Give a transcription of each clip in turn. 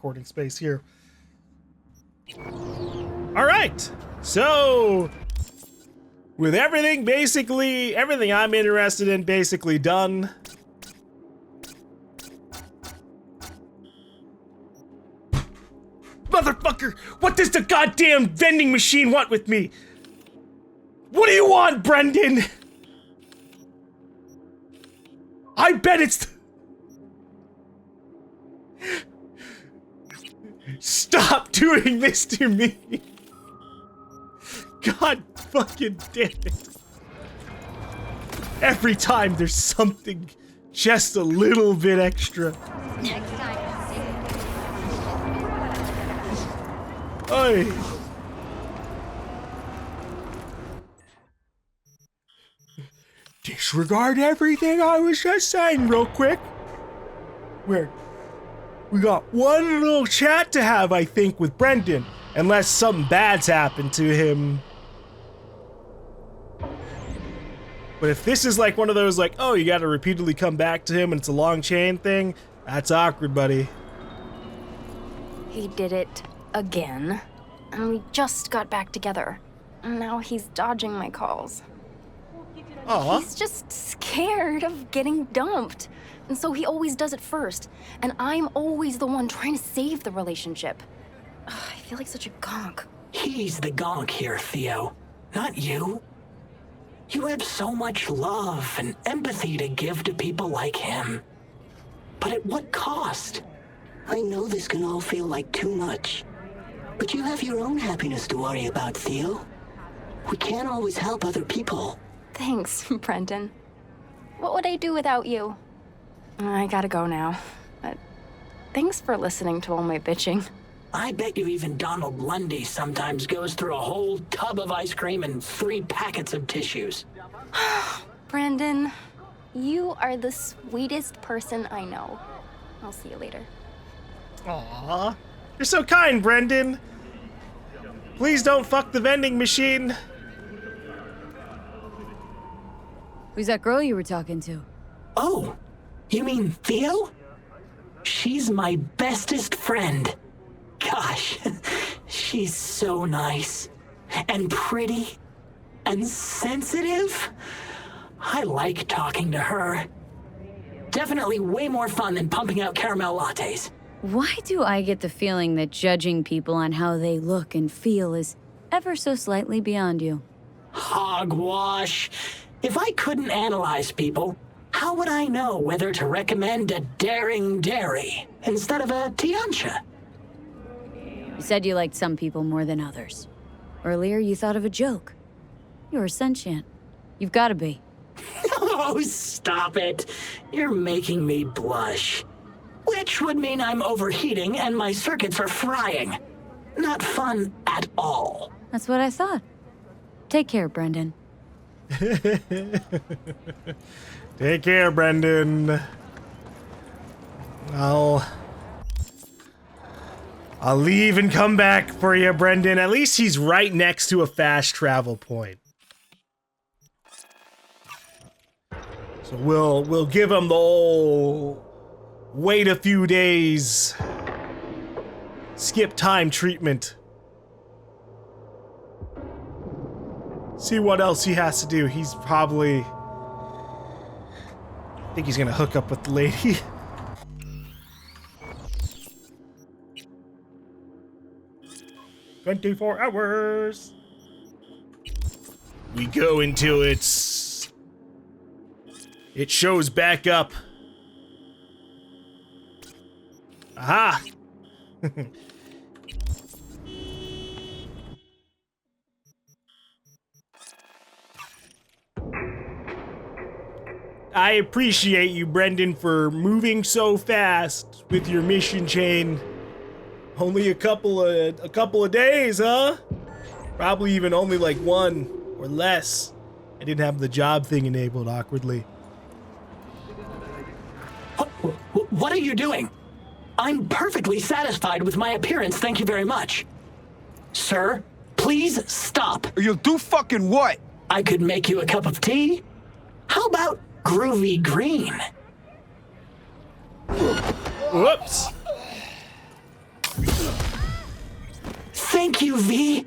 recording space here. All right, so with everything I'm interested in basically done. Motherfucker, what does the goddamn vending machine want with me? What do you want, Brendan? I bet it's... Stop doing this to me. God fucking damn it. Every time there's something just a little bit extra. Next time. Oi. Disregard everything I was just saying real quick. We got one little chat to have, I think, with Brendan. Unless something bad's happened to him. But if this is like one of those, like, oh, you gotta repeatedly come back to him and it's a long chain thing, that's awkward, buddy. He did it again. And we just got back together. And now he's dodging my calls. Aw. He's just scared of getting dumped. And so he always does it first. And I'm always the one trying to save the relationship. Ugh, I feel like such a gonk. He's the gonk here, Theo. Not you. You have so much love and empathy to give to people like him. But at what cost? I know this can all feel like too much. But you have your own happiness to worry about, Theo. We can't always help other people. Thanks, Brendan. What would I do without you? I gotta go now. But thanks for listening to all my bitching. I bet you even Donald Lundy sometimes goes through a whole tub of ice cream and 3 packets of tissues. Brendan, you are the sweetest person I know. I'll see you later. Aw. You're so kind, Brendan. Please don't fuck the vending machine. Who's that girl you were talking to? Oh, you mean Theo? She's my bestest friend. Gosh, she's so nice and pretty and sensitive. I like talking to her. Definitely way more fun than pumping out caramel lattes. Why do I get the feeling that judging people on how they look and feel is ever so slightly beyond you? Hogwash. If I couldn't analyze people, how would I know whether to recommend a daring dairy instead of a Tiancha? You said you liked some people more than others. Earlier, you thought of a joke. You're sentient. You've got to be. Oh, stop it. You're making me blush. Which would mean I'm overheating and my circuits are frying. Not fun at all. That's what I thought. Take care, Brendan. Take care, Brendan. I'll leave and come back for you, Brendan. At least he's right next to a fast travel point. So we'll give him the old wait a few days, skip time treatment. See what else he has to do. He's probably... I think he's gonna hook up with the lady. "24 hours. We go until it shows back up. Aha! I appreciate you, Brendan, for moving so fast with your mission chain. Only a couple of days, huh? Probably even only like 1 or less. I didn't have the job thing enabled awkwardly. What are you doing? I'm perfectly satisfied with my appearance, thank you very much. Sir, please stop. You'll do fucking what? I could make you a cup of tea. How about groovy green? Whoops. Thank you, V.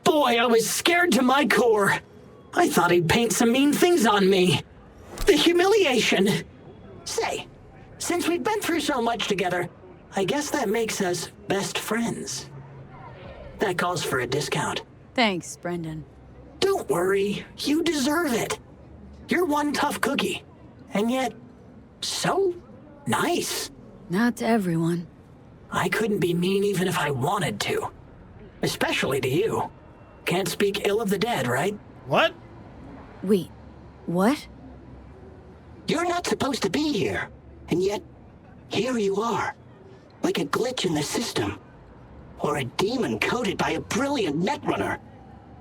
Boy, I was scared to my core. I thought he'd paint some mean things on me. The humiliation. Say, since we've been through so much together, I guess that makes us best friends. That calls for a discount. Thanks, Brendan. Don't worry, you deserve it. You're one tough cookie, and yet so nice. Not to everyone. I couldn't be mean even if I wanted to. Especially to you. Can't speak ill of the dead, right? What? Wait, what? You're not supposed to be here, and yet here you are. Like a glitch in the system. Or a demon coded by a brilliant netrunner.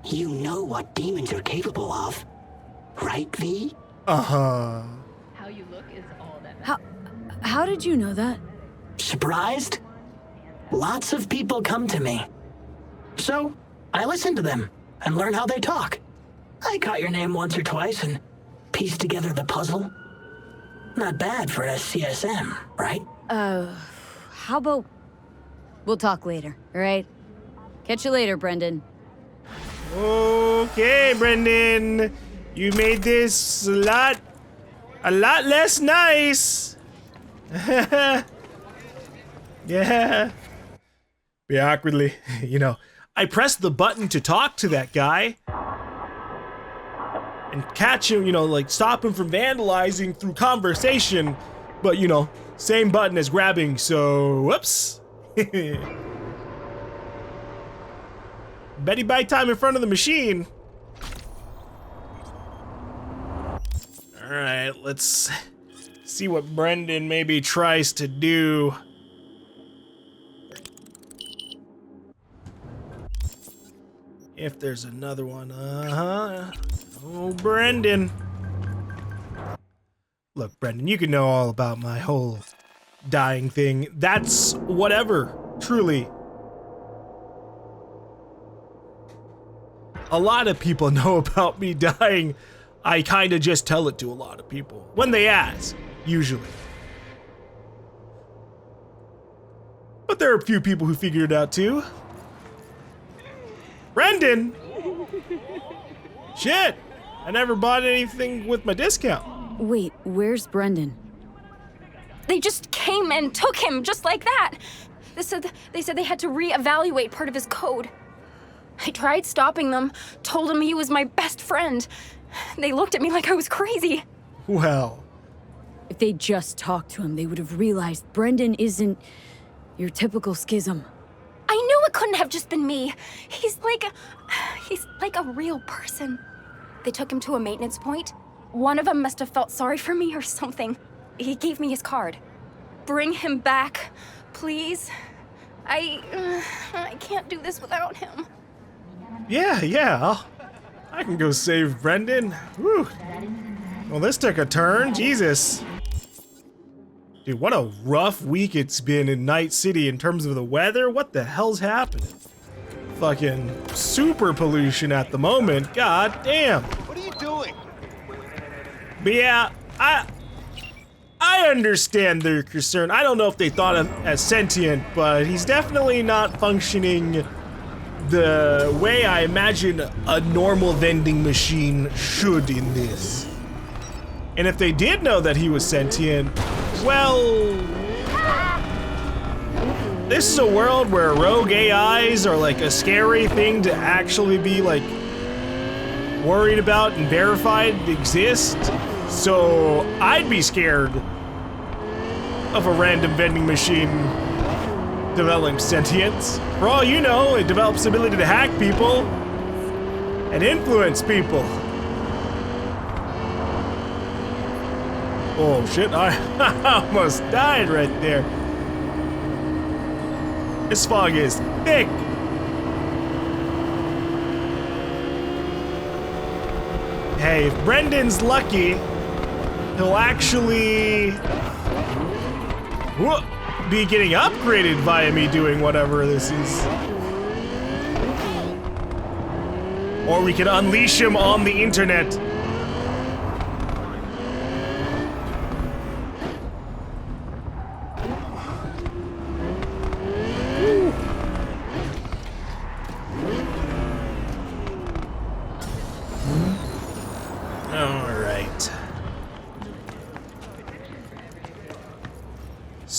You know what demons are capable of. Right, V? Uh-huh. How you look is all that matters. How did you know that? Surprised? Lots of people come to me. So, I listen to them and learn how they talk. I caught your name once or twice and pieced together the puzzle. Not bad for a CSM, right? How about... We'll talk later, all right? Catch you later, Brendan. Okay, Brendan. You made this a lot less nice. Yeah. Be awkwardly, I pressed the button to talk to that guy and catch him, like stop him from vandalizing through conversation, but same button as grabbing, so whoops. Betty buy time in front of the machine. All right, let's see what Brendan maybe tries to do. If there's another one, Oh, Brendan. Look, Brendan, you can know all about my whole dying thing. That's whatever, truly. A lot of people know about me dying. I kinda just tell it to a lot of people. When they ask, usually. But there are a few people who figured it out too. Brendan! Shit! I never bought anything with my discount. Wait, where's Brendan? They just came and took him just like that. They said they had to reevaluate part of his code. I tried stopping them, told him he was my best friend. They looked at me like I was crazy. Well. If they just talked to him, they would have realized Brendan isn't your typical schism. I knew it couldn't have just been me. He's like a real person. They took him to a maintenance point. One of them must have felt sorry for me or something. He gave me his card. Bring him back, please. I can't do this without him. Yeah, I can go save Brendan. Whew. Well, this took a turn, Jesus. Dude, what a rough week it's been in Night City in terms of the weather. What the hell's happening? Fucking super pollution at the moment. God damn. What are you doing? But yeah, I understand their concern. I don't know if they thought of as sentient, but he's definitely not functioning the way I imagine a normal vending machine should in this. And if they did know that he was sentient, well, this is a world where rogue AIs are like a scary thing to actually be like worried about and verified exist. So I'd be scared of a random vending machine developing sentience. For all you know, it develops the ability to hack people and influence people. Oh shit, I almost died right there. This fog is thick. Hey, if Brendan's lucky, he'll actually be getting upgraded via me doing whatever this is. Or we can unleash him on the internet.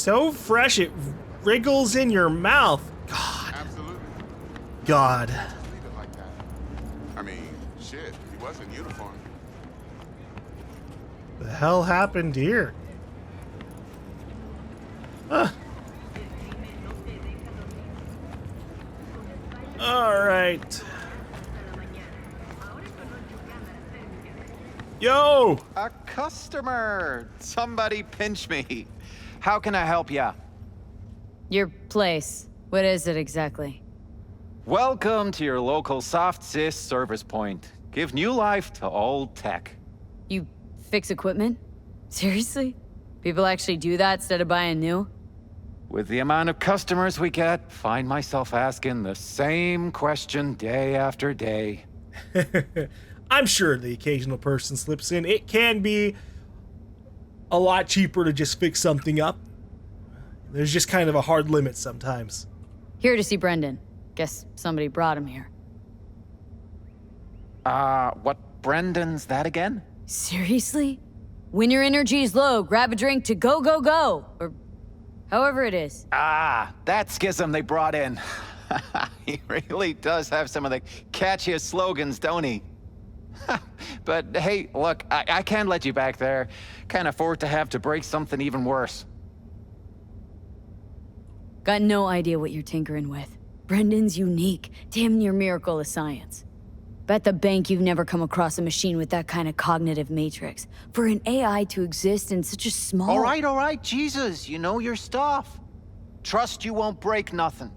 so fresh it wriggles in your mouth. God. Absolutely. God. Leave it like that. I mean, shit, he was in uniform. The hell happened here? Huh. All right. Yo! A customer! Somebody pinch me. How can I help ya? Your place. What is it exactly? Welcome to your local soft sys service point. Give new life to old tech. You fix equipment? Seriously? People actually do that instead of buying new? With the amount of customers we get, find myself asking the same question day after day. I'm sure the occasional person slips in. It can be a lot cheaper to just fix something up. There's just kind of a hard limit sometimes. Here to see Brendan. Guess somebody brought him here. What Brendan's that again? Seriously? When your energy is low, grab a drink to go, go, go! Or however it is. That schism they brought in. He really does have some of the catchiest slogans, don't he? But hey, look, I can't let you back there. Can't afford to have to break something even worse. Got no idea what you're tinkering with. Brendan's unique, damn near miracle of science. Bet the bank you've never come across a machine with that kind of cognitive matrix. For an AI to exist in such a small... All right, Jesus, you know your stuff. Trust you won't break nothing.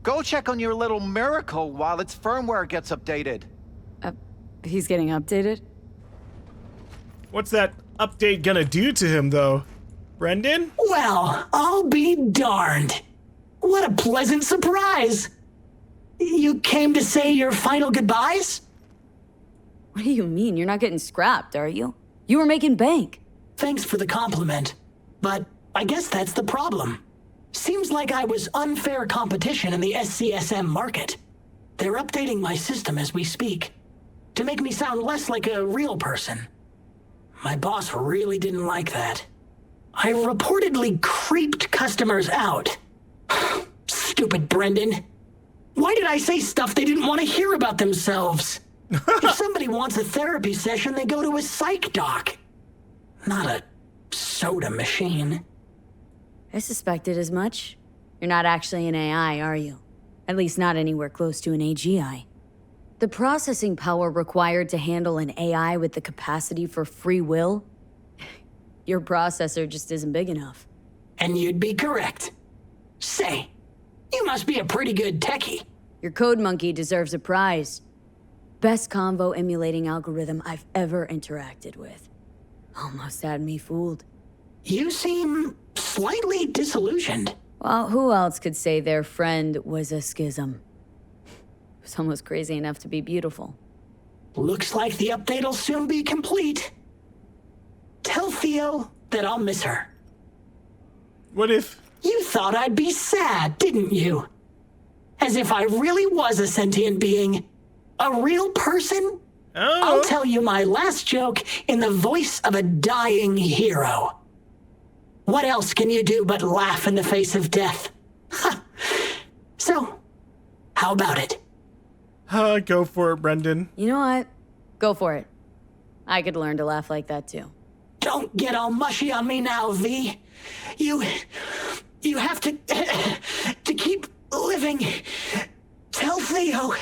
Go check on your little miracle while its firmware gets updated. He's getting updated? What's that update gonna do to him, though? Brendan? Well, I'll be darned. What a pleasant surprise. You came to say your final goodbyes? What do you mean? You're not getting scrapped, are you? You were making bank. Thanks for the compliment, but I guess that's the problem. Seems like I was unfair competition in the SCSM market. They're updating my system as we speak, to make me sound less like a real person. My boss really didn't like that. I reportedly creeped customers out. Stupid Brendan. Why did I say stuff they didn't want to hear about themselves? If somebody wants a therapy session, they go to a psych doc. Not a soda machine. I suspected as much. You're not actually an AI, are you? At least not anywhere close to an AGI. The processing power required to handle an AI with the capacity for free will? Your processor just isn't big enough. And you'd be correct. Say, you must be a pretty good techie. Your code monkey deserves a prize. Best convo emulating algorithm I've ever interacted with. Almost had me fooled. You seem slightly disillusioned. Well, who else could say their friend was a schism? It was almost crazy enough to be beautiful. Looks like the update'll soon be complete. Tell Theo that I'll miss her. What if... You thought I'd be sad, didn't you? As if I really was a sentient being. A real person? Oh. I'll tell you my last joke in the voice of a dying hero. What else can you do but laugh in the face of death? Ha! So, how about it? Go for it, Brendan. You know what? Go for it. I could learn to laugh like that too. Don't get all mushy on me now, V. You have to keep living. Tell Theo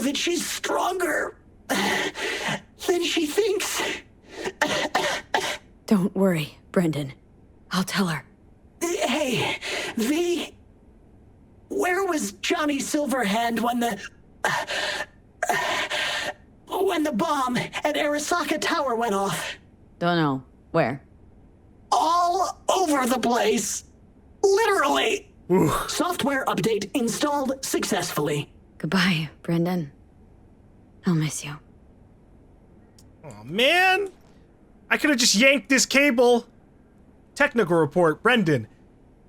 that she's stronger than she thinks. Don't worry, Brendan. I'll tell her. Hey, V, where was Johnny Silverhand when the bomb at Arasaka Tower went off? Don't know. Where? All over the place. Literally. Ooh. Software update installed successfully. Goodbye, Brendan. I'll miss you. Oh, man. I could have just yanked this cable. Technical report, Brendan.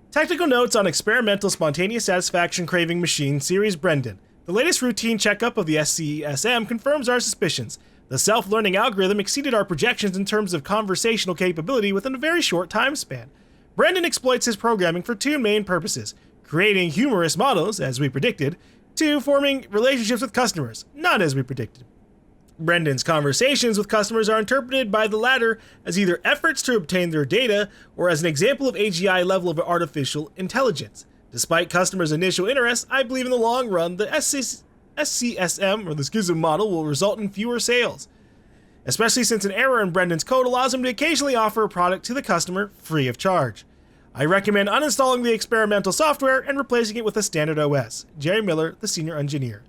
Technical notes on experimental spontaneous satisfaction craving machine series Brendan. The latest routine checkup of the SCSM confirms our suspicions. The self-learning algorithm exceeded our projections in terms of conversational capability within a very short time span. Brendan exploits his programming for two main purposes: creating humorous models, as we predicted, to forming relationships with customers, not as we predicted. Brendan's conversations with customers are interpreted by the latter as either efforts to obtain their data or as an example of AGI level of artificial intelligence. Despite customers' initial interest, I believe in the long run the SCSM, or the Schism model, will result in fewer sales, especially since an error in Brendan's code allows him to occasionally offer a product to the customer free of charge. I recommend uninstalling the experimental software and replacing it with a standard OS. Jerry Miller, the senior engineer.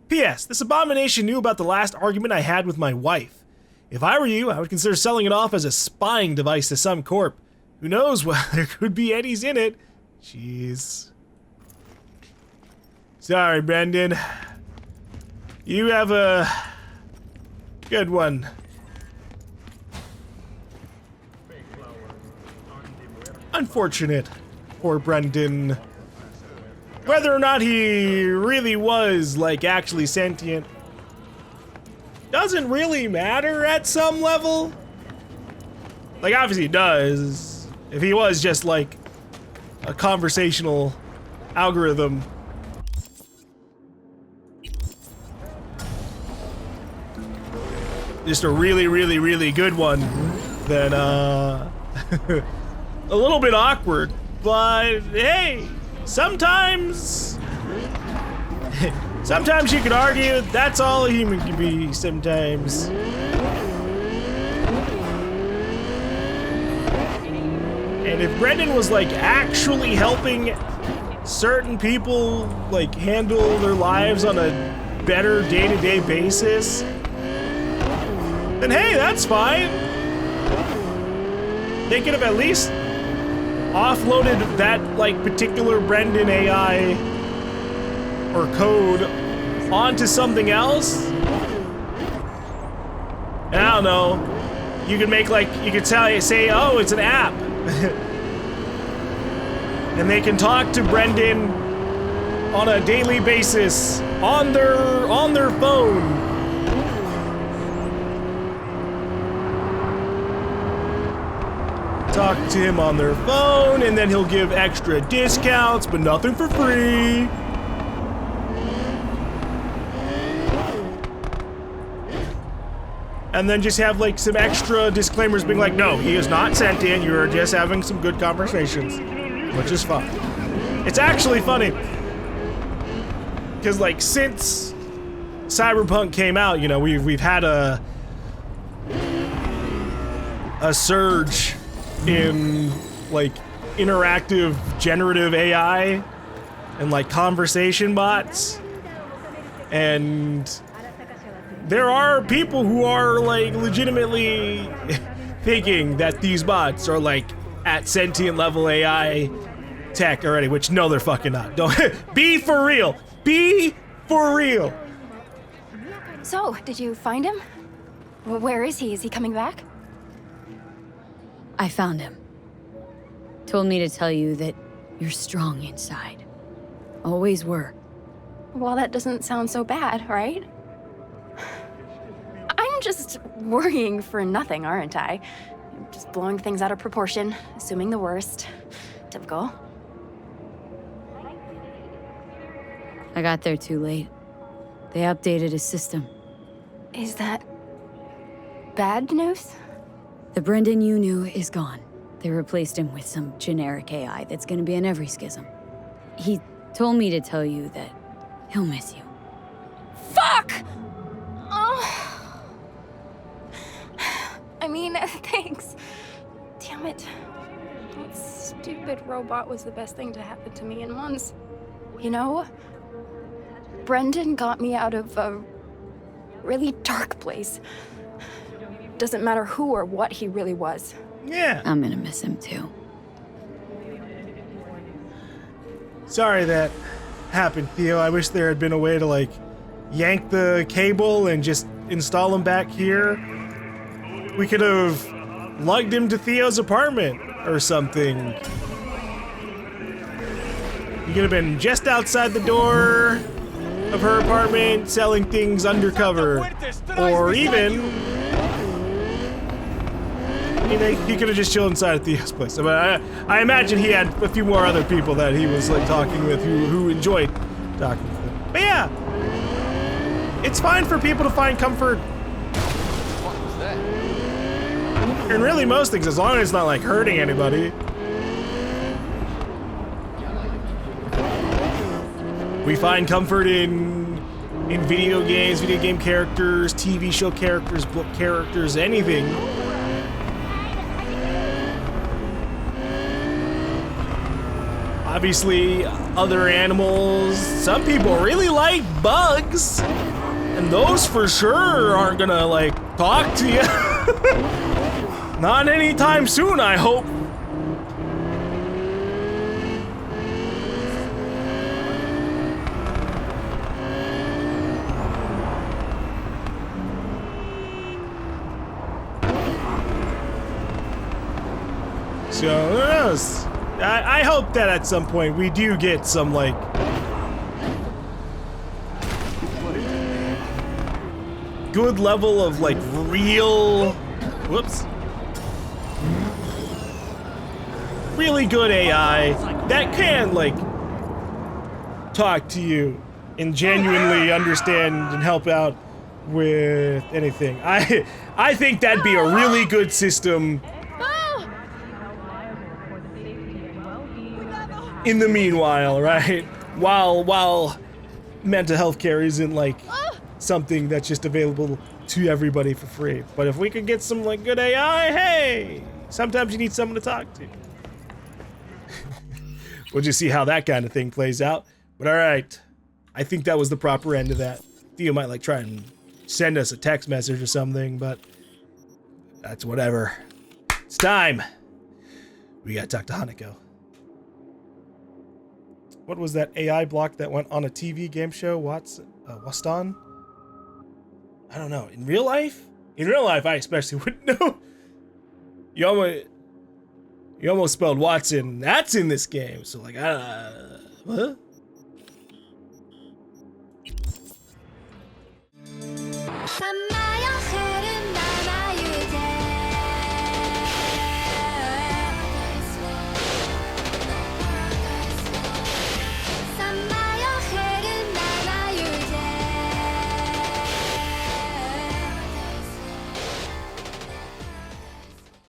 P.S. This abomination knew about the last argument I had with my wife. If I were you, I would consider selling it off as a spying device to some corp. Who knows, well, there could be eddies in it. Jeez. Sorry, Brendan. You have a good one. Unfortunate for Brendan. Whether or not he really was, like, actually sentient doesn't really matter at some level. Like, obviously it does. If he was just, like, a conversational algorithm. Just a really, really, really good one, then, a little bit awkward, but hey, sometimes you could argue that's all a human can be sometimes. And if Brendan was like actually helping certain people like handle their lives on a better day-to-day basis, then hey, that's fine. They could have at least offloaded that like particular Brendan AI or code onto something else. I don't know. You could make like, you could say, oh, it's an app. And they can talk to Brendan on a daily basis on their phone. Talk to him on their phone, and then he'll give extra discounts, but nothing for free. And then just have like some extra disclaimers being like, no, he is not sentient, you are just having some good conversations, which is fun. It's actually funny, because like since Cyberpunk came out, you know, we've had a surge in like interactive generative AI and like conversation bots, and there are people who are like legitimately thinking that these bots are like at sentient level AI tech already, which no, they're fucking not. Don't be for real. Be for real. So, did you find him? Where is he? Is he coming back? I found him. Told me to tell you that you're strong inside. Always were. Well, that doesn't sound so bad, right? I'm just worrying for nothing, aren't I? Just blowing things out of proportion, assuming the worst. Typical. I got there too late. They updated his system. Is that bad news? The Brendan you knew is gone. They replaced him with some generic AI that's gonna be in every schism. He told me to tell you that he'll miss you. Fuck! Oh. I mean, thanks. Damn it. That stupid robot was the best thing to happen to me in months. You know, Brendan got me out of a really dark place. Doesn't matter who or what he really was. Yeah. I'm gonna miss him too. Sorry that happened, Theo. I wish there had been a way to like yank the cable and just install him back here. We could have lugged him to Theo's apartment or something. He could have been just outside the door of her apartment selling things undercover. Or even anything? He could have just chilled inside at Theo's place. I mean, I imagine he had a few more other people that he was like talking with who enjoyed talking with him. But yeah, it's fine for people to find comfort What was that? in really most things, as long as it's not like hurting anybody. We find comfort in video games, video game characters, TV show characters, book characters, anything. Obviously, other animals. Some people really like bugs, and those for sure aren't gonna like talk to you. Not anytime soon, I hope. So, who knows? I hope that at some point we do get some, like, good level of, like, real... Whoops. Really good AI that can, like, talk to you and genuinely understand and help out with anything. I think that'd be a really good system. In the meanwhile, right? While mental health care isn't like something that's just available to everybody for free. But if we could get some like good AI, hey, sometimes you need someone to talk to. We'll just see how that kind of thing plays out. But all right, I think that was the proper end of that. Theo might like try and send us a text message or something, but that's whatever. It's time. We gotta talk to Hanako. What was that AI block that went on a TV game show? Waston? I don't know. In real life? In real life, I especially wouldn't know. You almost spelled Watson. That's in this game. So like, what?